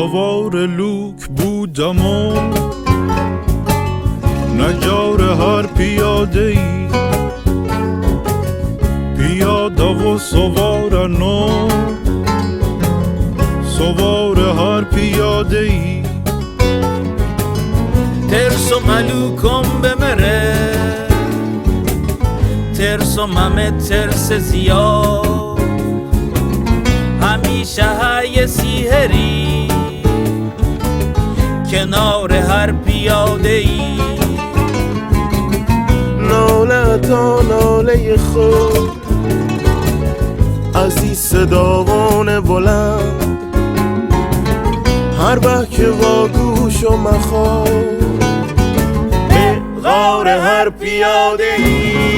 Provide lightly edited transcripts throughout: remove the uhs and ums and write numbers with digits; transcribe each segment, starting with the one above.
سوار لوک بودم و نجار هر پیاده ای، پیاده و سوارن و سوار هر پیاده ای. ترس و ملوکم بمره، ترس و ممه ترس زیاد، همیشه های سیهری کنار هر پیاده ای. ناله تا ناله خود از این صداوان بلند، هر به که با گوش و مخواد به غار هر پیاده ای.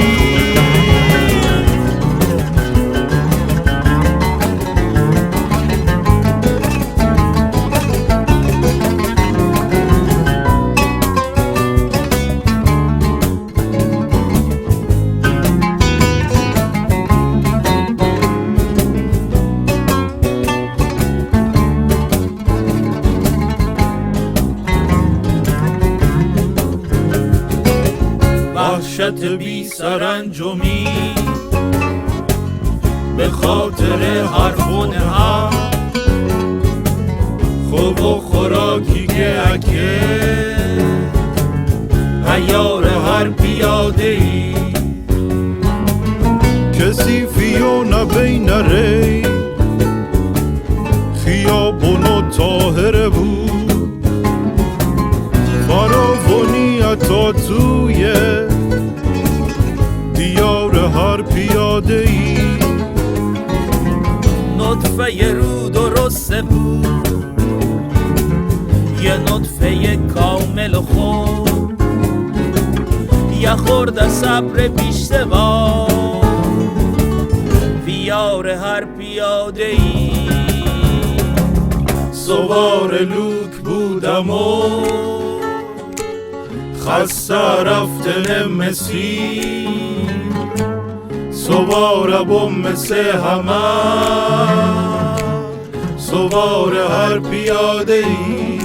وحشت بی سرانجامی به خاطر هر خونه ها، خوب و خوراکی که اکه عیار هر پیاده ای. کسی فیو نبین ری خیابون و طاهره بود، فراوانی تا توی دیار هر پیاده ای. نطفه رو درسته بود، یه نطفه کامل و خوب، یه خورده صبر بیشتبا بیار هر پیاده ای. سوار لوک بودم و خسته رفتن مسی، سوار بم مثل همه سوار هر پیاده ای.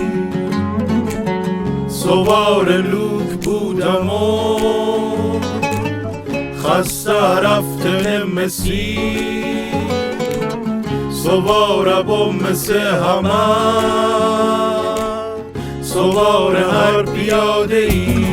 سوار لوک بودم و خسته رفتن مسی، سوار بم مثل همه سوار هر پیاده ای.